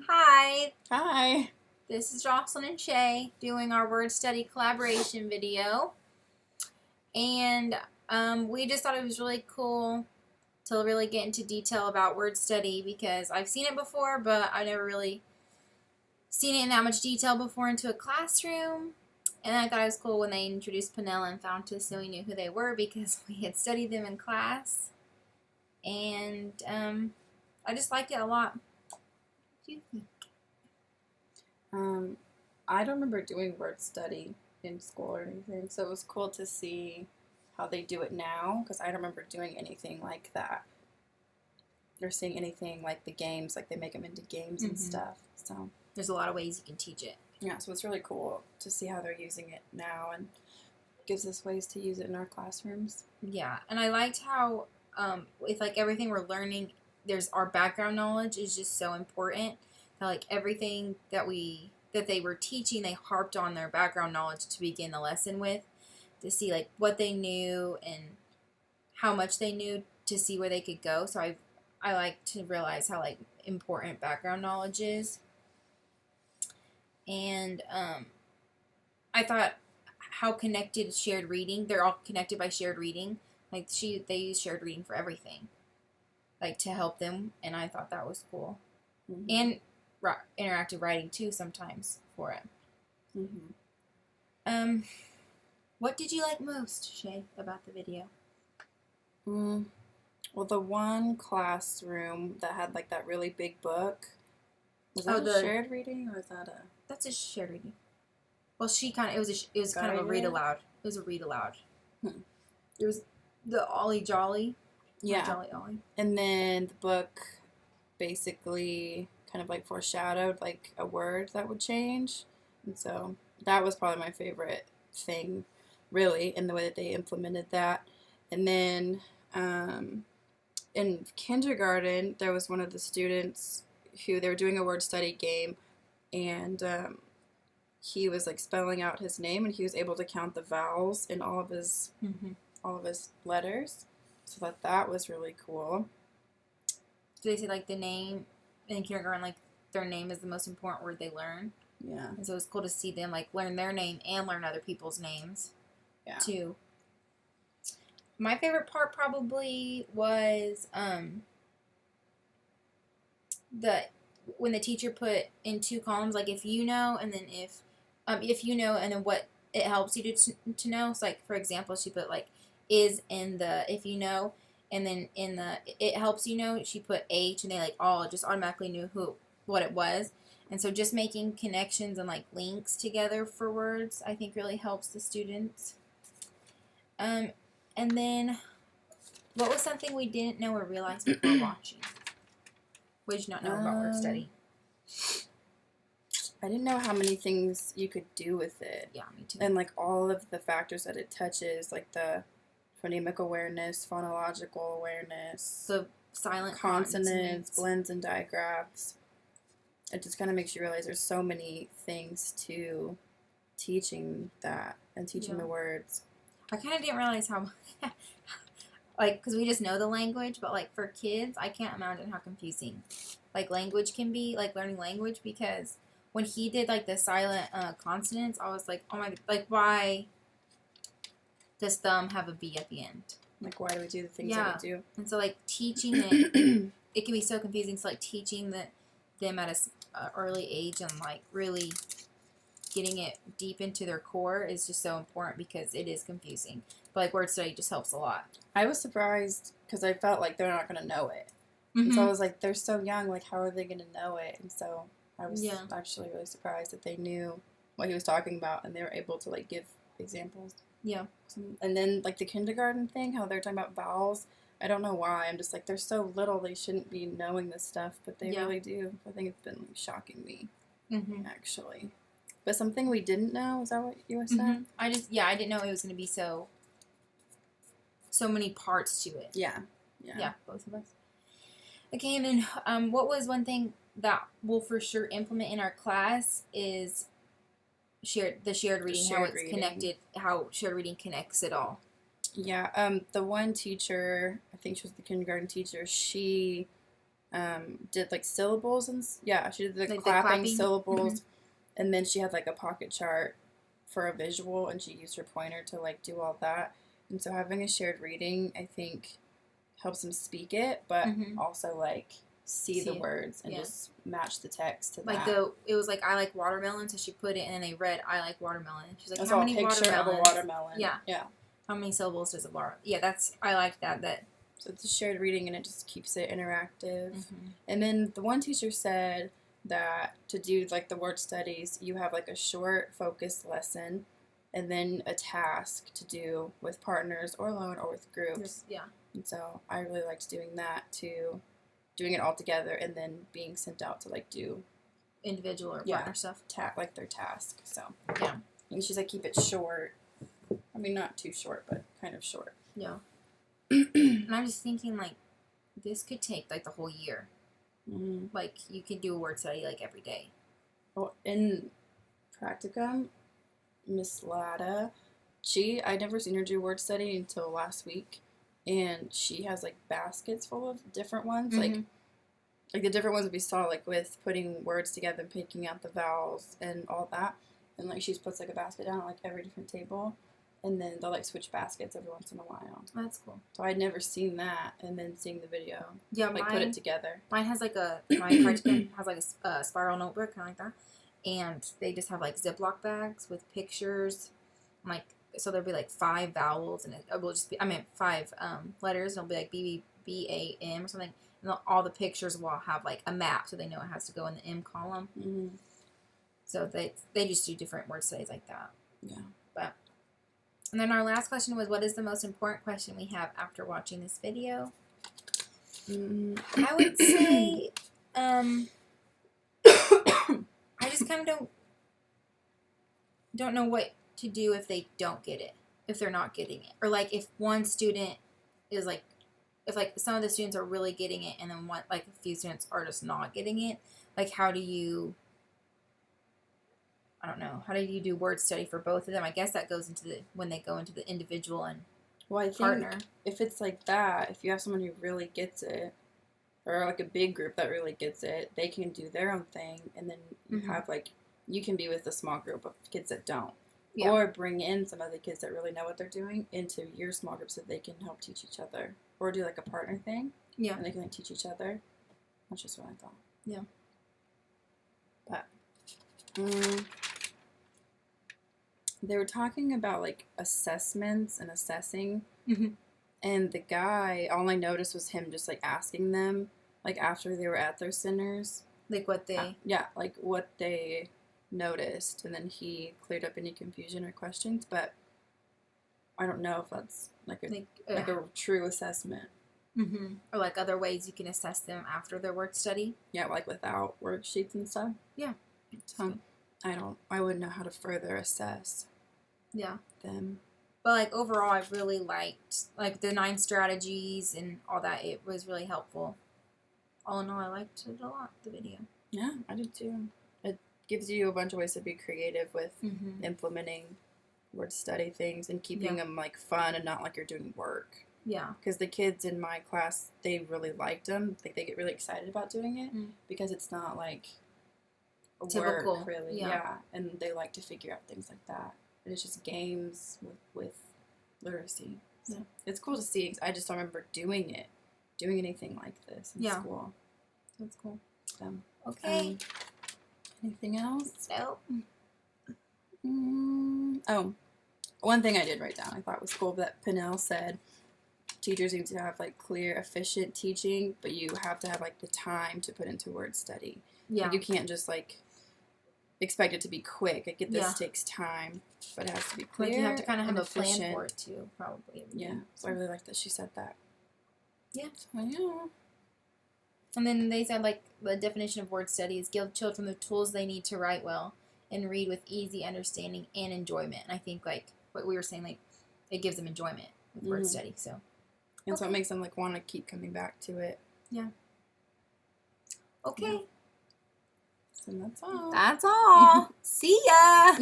Hi, Hi. this is Jocelyn and Shay doing our word study collaboration video. And we just thought it was really cool to really get into detail about word study because I've seen it before, but I've never really seen it in that much detail before into a classroom. And I thought it was cool when they introduced Penella and Fountas so we knew who they were because we had studied them in class. And I just liked it a lot. What do you think? I don't remember doing word study in school or anything, so it was cool to see how they do it now, because I don't remember doing anything like that. Or seeing anything like the games, like they make them into games and stuff. So There's a lot of ways you can teach it. yeah, so it's really cool to see how they're using it now, and gives us ways to use it in our classrooms. Yeah, and I liked how with like everything we're learning, there's our background knowledge is just so important. That like everything that they were teaching, they harped on their background knowledge to begin the lesson with, to see like what they knew and how much they knew to see where they could go. So I like to realize how like important background knowledge is, and I thought how connected shared reading. They're all connected by shared reading. Like they use shared reading for everything, like to help them, and I thought that was cool. And interactive writing too sometimes for it. What did you like most, Shay, about the video? Well, the one classroom that had like that really big book, was that a shared reading or is that a? That's a shared reading. Well, it was kind of a read aloud. It was a read aloud. It was the Ollie Jolly. Yeah. Jolly Ollie. And then the book basically kind of like foreshadowed like a word that would change. And so that was probably my favorite thing, really, in the way that they implemented that. And then in kindergarten, there was one of the students who they were doing a word study game, and he was like spelling out his name, and he was able to count the vowels in all of his letters. So that was really cool. So they say like the name in kindergarten, like their name is the most important word they learn. Yeah. And so it's cool to see them like learn their name and learn other people's names. Yeah. Too. My favorite part probably was when the teacher put in two columns, like if you know, and then if you know, and then what it helps you to know. So like for example, she put like is in the if you know, and then in the it helps you know, she put H, and they like all just automatically knew what it was. And so just making connections and like links together for words, I think really helps the students. And then what was something we didn't know or realize before watching? What did you not know about word study? I didn't know how many things you could do with it. Yeah, me too. And like all of the factors that it touches, like the phonemic awareness, phonological awareness, the silent consonants, blends and digraphs. It just kind of makes you realize there's so many things to teaching that and teaching the words. I kind of didn't realize how, like, because we just know the language, but like for kids, I can't imagine how confusing, like language can be, like learning language, because when he did like the silent consonants, I was like, oh my, like why does thumb have a B at the end? Like why do we do the things that we do? And so like teaching it, it can be so confusing. So like teaching them at a early age and like really getting it deep into their core is just so important because it is confusing. But like word study just helps a lot. I was surprised because I felt like they're not going to know it. And so I was like, they're so young, like how are they going to know it? And so I was actually really surprised that they knew what he was talking about and they were able to like give examples. Yeah. And then like the kindergarten thing, how they're talking about vowels. I don't know why. I'm just like, they're so little, they shouldn't be knowing this stuff, but they really do. I think it's been like shocking me, actually. But something we didn't know, is that what you were saying? I didn't know it was going to be so many parts to it. Yeah, both of us. Okay, and then what was one thing that we'll for sure implement in our class is the shared reading, how it's connected, how shared reading connects it all. Yeah, the one teacher, I think she was the kindergarten teacher, she did like syllables and yeah, she did the Like clapping the clapping? syllables, and then she had like a pocket chart for a visual, and she used her pointer to like do all that. And so having a shared reading, I think, helps them speak it, but Mhm. also like see the See it. words and Yeah. just match the text to Like that. it was like I like watermelon, so she put it, and then they read I like watermelon. She's like, It's how all a many picture of a watermelons? watermelon. Yeah. Yeah. How many syllables does a bar? Yeah, that's I like that. So it's a shared reading, and it just keeps it interactive. Mhm. And then the one teacher said that to do like the word studies, you have like a short focused lesson, and then a task to do with partners or alone or with groups. Yeah. And so I really liked doing that too, doing it all together, and then being sent out to like do Individual or partner stuff. like their task. So Yeah. and she's like, keep it short. I mean, not too short, but kind of short. Yeah. And I'm just thinking like this could take like the whole year. Mm-hmm. Like you could do a word study like every day. Well, in practicum, Miss Lada, I never seen her do word study until last week, and she has like baskets full of different ones, Mhm. like the different ones we saw, like with putting words together and picking out the vowels and all that, and like she just puts like a basket down at like every different table, and then they'll like switch baskets every once in a while. That's cool. So I'd never seen that, and then seeing the video, Yeah, like put it together. Mine has like my practicum has like a spiral notebook kind of like that, and they just have like Ziploc bags with pictures, like so there'll be like 5 vowels and it will just be 5 letters and it'll be like BAM or something, and all the pictures will have like a map so they know it has to go in the M column. Mm-hmm. So they just do different word studies like that. Yeah. And then our last question was, what is the most important question we have after watching this video? I would say, I just kind of don't know what to do if they don't get it, if they're not getting it, or like if one student is like, if like some of the students are really getting it, and then one like a few students are just not getting it. Like, how do you? I don't know. How do you do word study for both of them? I guess that goes into when they go into the individual and partner. If it's like that, if you have someone who really gets it, or like a big group that really gets it, they can do their own thing, and then you have like, you can be with a small group of kids that don't. Yeah. Or bring in some of the kids that really know what they're doing into your small group so they can help teach each other. Or do like a partner thing. Yeah. And they can like teach each other. That's just what I thought. Yeah. But they were talking about like assessments and assessing. Mm-hmm. And the guy, all I noticed was him just like asking them like after they were at their centers. Like what they like what they noticed, and then he cleared up any confusion or questions, but I don't know if that's like a true assessment. Mm-hmm. Or like other ways you can assess them after their work study. Yeah, like without worksheets and stuff. Yeah. So I wouldn't know how to further assess. Yeah. Them. But like overall, I really liked like the 9 strategies and all that. It was really helpful. All in all, I liked it a lot. The video. Yeah, I did too. It gives you a bunch of ways to be creative with implementing word study things and keeping them like fun and not like you're doing work. Yeah. Because the kids in my class, they really liked them. Like they get really excited about doing it because it's not like typical work, really. Yeah. And they like to figure out things like that. And it's just games with literacy. So it's cool to see. I just don't remember doing anything like this in school. That's cool. So, okay. Anything else? Nope. Oh, one thing I did write down I thought was cool that Pinnell said teachers need to have like clear, efficient teaching, but you have to have like the time to put into word study. Yeah. Like, you can't just like expect it to be quick. I get this takes time, but it has to be clear. Like you have to kind of have a efficient plan for it too, probably. Yeah. So I really like that she said that. Yeah. So yeah. And then they said, like, the definition of word study is give children the tools they need to write well and read with easy understanding and enjoyment. And I think, like, what we were saying, like, it gives them enjoyment with word study. So. And so it makes them, like, want to keep coming back to it. Yeah. Okay. Yeah. So that's all. That's all. See ya.